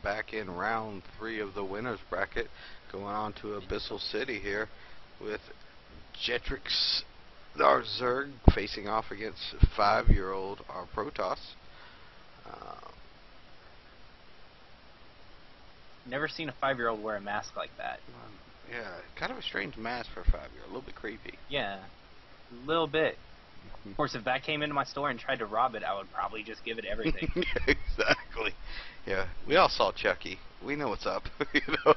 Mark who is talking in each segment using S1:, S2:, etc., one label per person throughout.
S1: back in round 3 of the winners bracket, going on to Abyssal City here with Jetricxz, our Zerg, facing off against 5-year-old, our Protoss.
S2: Never seen a 5-year-old wear a mask like that.
S1: Yeah, kind of a strange mask for a 5-year-old, a little bit creepy.
S2: Yeah, a little bit. Of course, if that came into my store and tried to rob it, I would probably just give it everything.
S1: Exactly. Yeah, we all saw Chucky. We know what's up. You know?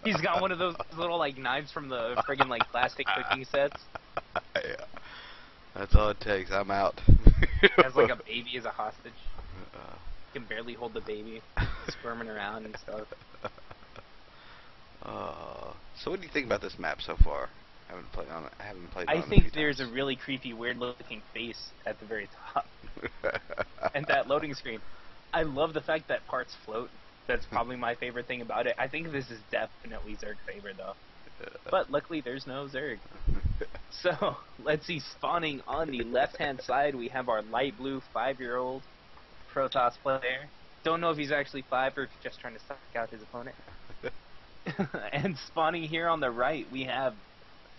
S2: He's got one of those little like knives from the friggin' like plastic cooking sets.
S1: Yeah, that's all it takes. I'm out.
S2: Has like a baby as a hostage. Can barely hold the baby, squirming around and stuff.
S1: So what do you think about this map so far? I haven't played on it.
S2: I think there's a really creepy, weird-looking face at the very top, and that loading screen. I love the fact that parts float. That's probably my favorite thing about it. I think this is definitely Zerg favor though, but luckily there's no Zerg. So let's see. Spawning on the left-hand side, we have our light blue 5-year-old Protoss player. Don't know if he's actually 5 or if he's just trying to suck out his opponent. And spawning here on the right, we have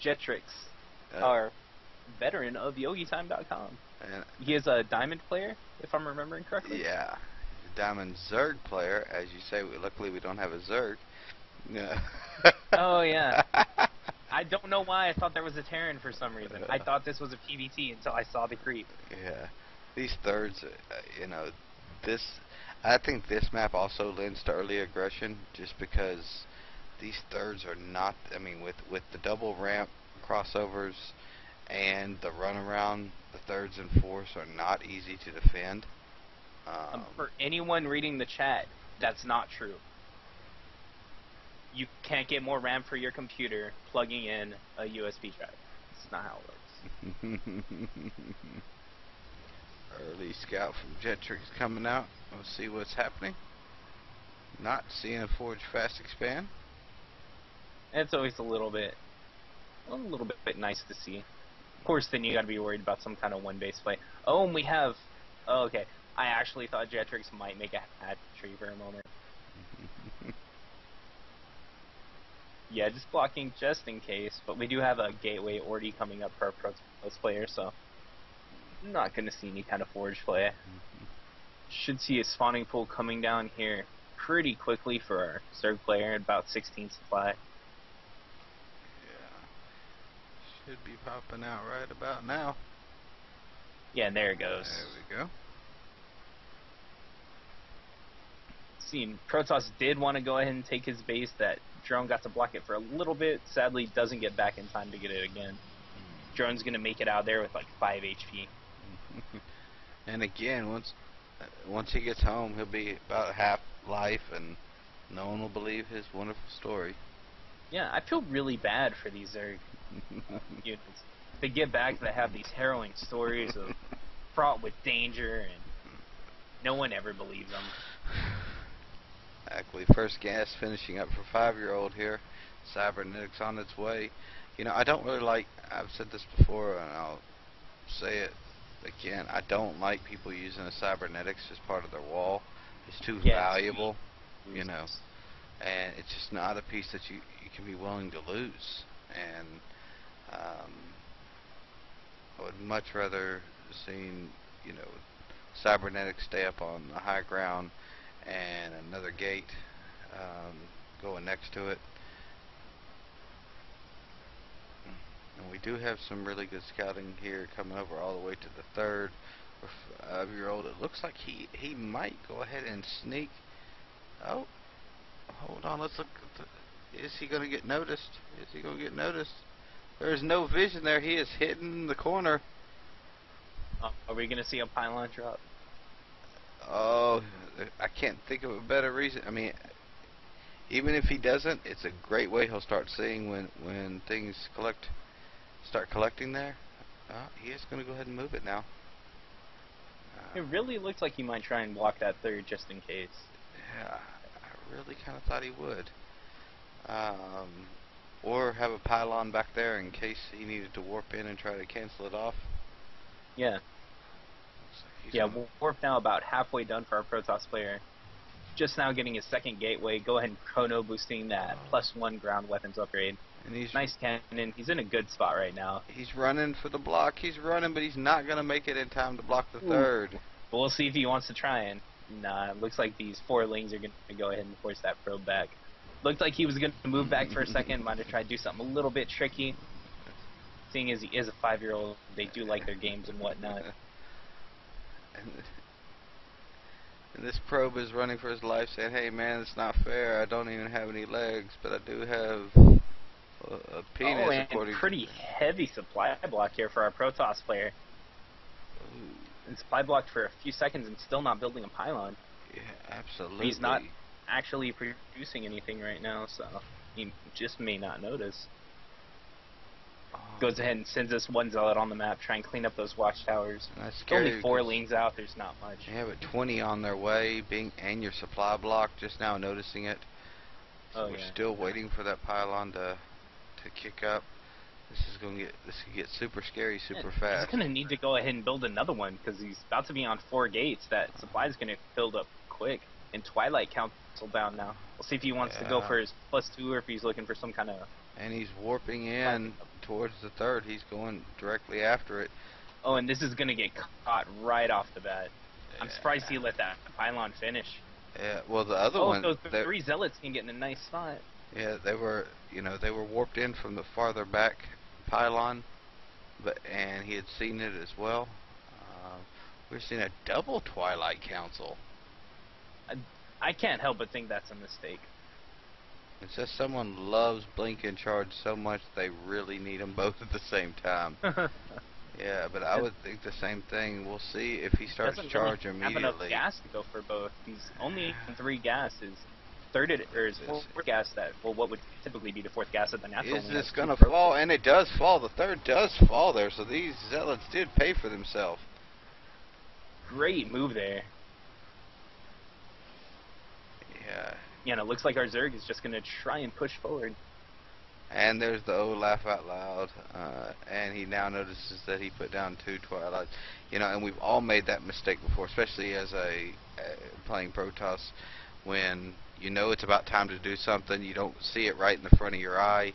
S2: Jetricxz, our veteran of YogiTime.com. He is a diamond player, if I'm remembering correctly.
S1: Yeah, diamond Zerg player, as you say. Luckily, we don't have a Zerg.
S2: Oh yeah. I don't know why I thought there was a Terran for some reason. I thought this was a PvT until I saw the creep.
S1: Yeah, these thirds, you know, I think this map also lends to early aggression, just because these thirds are not. I mean, with the double ramp crossovers and the runaround, the thirds and fourths are not easy to defend.
S2: For anyone reading the chat, that's not true. You can't get more RAM for your computer plugging in a USB drive. That's not how it works.
S1: Early scout from Jetricxz coming out. We'll see what's happening. Not seeing Forge fast expand.
S2: It's always a little bit nice to see. Of course, then you got to be worried about some kind of one-base play. Oh, and we have. Oh, okay. I actually thought Jetricxz might make a hat trick for a moment. Yeah, just blocking just in case. But we do have a gateway Ordi coming up for our Protoss player, so I'm not going to see any kind of Forge play. Should see a spawning pool coming down here pretty quickly for our Zerg player, about 16 supply.
S1: Should be popping out right about now.
S2: Yeah, and there it goes.
S1: There we go.
S2: See, Protoss did want to go ahead and take his base. That drone got to block it for a little bit. Sadly, doesn't get back in time to get it again. Drone's going to make it out there with like 5 HP.
S1: And again, once he gets home, he'll be about half life, and no one will believe his wonderful story.
S2: Yeah, I feel really bad for these Zerg units. They get back, they have these harrowing stories of fraught with danger, and no one ever believes them.
S1: Exactly. First gas finishing up for 5-year-old here. Cybernetics on its way. You know, I don't really like. I've said this before, and I'll say it again. I don't like people using a cybernetics as part of their wall. It's too valuable, you know, and it's just not a piece that you can be willing to lose. And I would much rather seen, you know, cybernetics stay up on the high ground and another gate going next to it. And we do have some really good scouting here coming over all the way to the third. For 5-year-old, it looks like he might go ahead and sneak. Oh, hold on, let's look at is he going to get noticed? Is he going to get noticed? There's no vision there. He is hitting the corner.
S2: Are we going to see a pylon drop?
S1: Oh, I can't think of a better reason. I mean, even if he doesn't, it's a great way he'll start seeing when things start collecting there. He is going to go ahead and move it now.
S2: It really looks like he might try and block that third just in case.
S1: Yeah, I really kind of thought he would. Or have a pylon back there in case he needed to warp in and try to cancel it off.
S2: Yeah. Yeah, warp now about halfway done for our Protoss player. just now getting his second gateway. Go ahead and chrono boosting that +1 ground weapons upgrade.
S1: And he's
S2: nice cannon. He's in a good spot right now.
S1: He's running for the block. He's running, but he's not going to make it in time to block the third.
S2: But we'll see if he wants to try and. Nah, looks like these 4 lings are going to go ahead and force that probe back. Looked like he was going to move back for a second. Might have tried to do something a little bit tricky. Seeing as he is a 5-year-old, they do like their games and whatnot.
S1: And this probe is running for his life, saying, "Hey man, it's not fair. I don't even have any legs, but I do have a penis."
S2: Oh, and pretty heavy supply block here for our Protoss player.
S1: Ooh.
S2: And supply blocked for a few seconds and still not building a pylon.
S1: Yeah, absolutely.
S2: He's not actually producing anything right now, so he just may not notice. Goes ahead and sends us 1 zealot on the map, try and clean up those watchtowers.
S1: That's scary.
S2: Only 4 lings out, there's not much.
S1: Yeah, but 20 on their way, and your supply block, just now noticing it. So we're still waiting for that pylon to kick up. This could get super scary super fast.
S2: He's gonna need to go ahead and build another one because he's about to be on 4 gates. That supply is gonna build up quick. And Twilight Council bound now. We'll see if he wants to go for his +2 or if he's looking for some kind of.
S1: And he's warping in towards the third. He's going directly after it.
S2: Oh, and this is gonna get caught right off the bat. I'm surprised he let that pylon finish.
S1: Yeah, well the other one.
S2: Oh, so the 3 zealots can get in a nice spot.
S1: Yeah, they were warped in from the farther back pylon, and he had seen it as well. We're seeing a double Twilight Council.
S2: I can't help but think that's a mistake.
S1: It's just someone loves Blink and Charge so much they really need them both at the same time. Yeah, but I would think the same thing. We'll see if he starts charge immediately.
S2: Have enough gas to go for both. He's only on 3 gas. His fourth gas that what would typically be the 4th gas at the natural.
S1: Is this gonna fall? And it does fall. The third does fall there. So these zealots did pay for themselves.
S2: Great move there.
S1: Yeah.
S2: Yeah, and it looks like our Zerg is just going to try and push forward.
S1: And there's the old laugh out loud. And he now notices that he put down 2 Twilights. You know, and we've all made that mistake before, especially as playing Protoss, when you know it's about time to do something, you don't see it right in the front of your eye,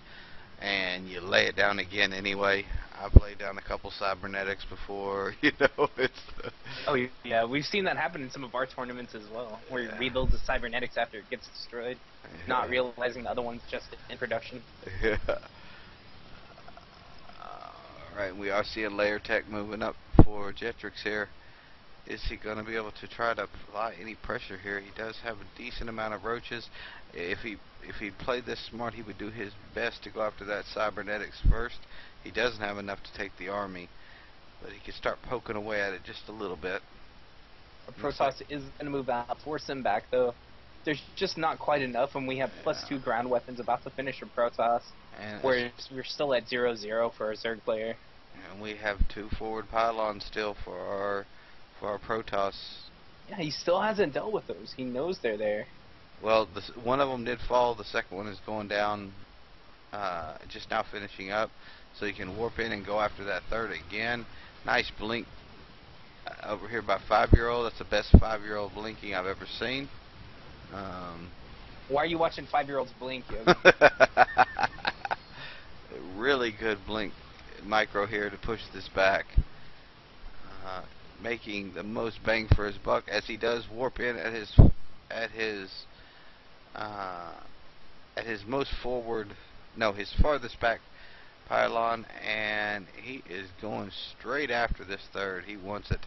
S1: and you lay it down again anyway. I've laid down a couple cybernetics before, you know.
S2: Oh yeah, we've seen that happen in some of our tournaments as well, where you rebuild the cybernetics after it gets destroyed, not realizing the other one's just in production.
S1: Yeah. Alright, we are seeing layer tech moving up for Jetricxz here. Is he going to be able to try to apply any pressure here? He does have a decent amount of roaches. If he played this smart, he would do his best to go after that cybernetics first. He doesn't have enough to take the army, but he could start poking away at it just a little bit.
S2: Protoss is going to move out, force him back though. There's just not quite enough, and we have +2 ground weapons about to finish a Protoss.
S1: And
S2: we're still at 0-0 for our Zerg player.
S1: And we have 2 forward pylons still for our Protoss.
S2: Yeah, he still hasn't dealt with those. He knows they're there.
S1: Well, one of them did fall. The second one is going down, just now finishing up. So you can warp in and go after that third again. Nice blink over here by 5-year-old. That's the best 5-year-old blinking I've ever seen.
S2: Why are you watching 5-year-olds blink, Yogi?
S1: Really good blink micro here to push this back. Making the most bang for his buck as he does warp in at his most forward, no, his farthest back pylon, and he is going straight after this third. He wants it,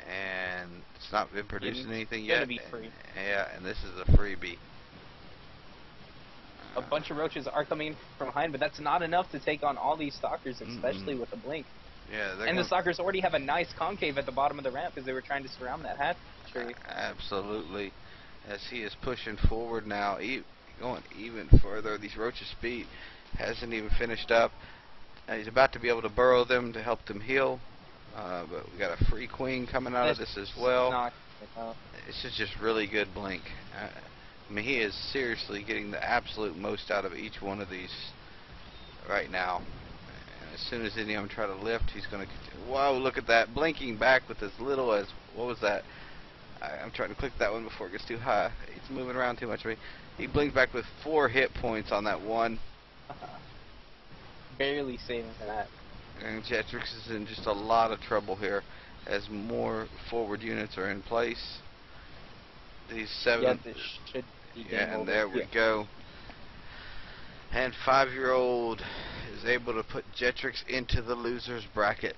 S1: and it's not been producing anything yet.
S2: Be free.
S1: Yeah, and this is a freebie.
S2: A bunch of roaches are coming from behind, but that's not enough to take on all these stalkers, especially with a blink.
S1: Yeah,
S2: and the stalkers already have a nice concave at the bottom of the ramp because they were trying to surround that hatchery.
S1: Absolutely. As he is pushing forward now, going even further. These roaches' speed hasn't even finished up. He's about to be able to burrow them to help them heal. But we got a free queen coming out of this as well. This is just really good blink. I mean, he is seriously getting the absolute most out of each one of these right now. And as soon as any of them try to lift, he's going to... Whoa, look at that. Blinking back with as little as... What was that? I'm trying to click that one before it gets too high. He's moving around too much for me. He blinks back with 4 hit points on that one.
S2: Barely saving that.
S1: And Jetricxz is in just a lot of trouble here as more forward units are in place. These 7.
S2: Yeah, this should be game
S1: and
S2: over.
S1: there we go. And 5-year-old is able to put Jetricxz into the loser's bracket.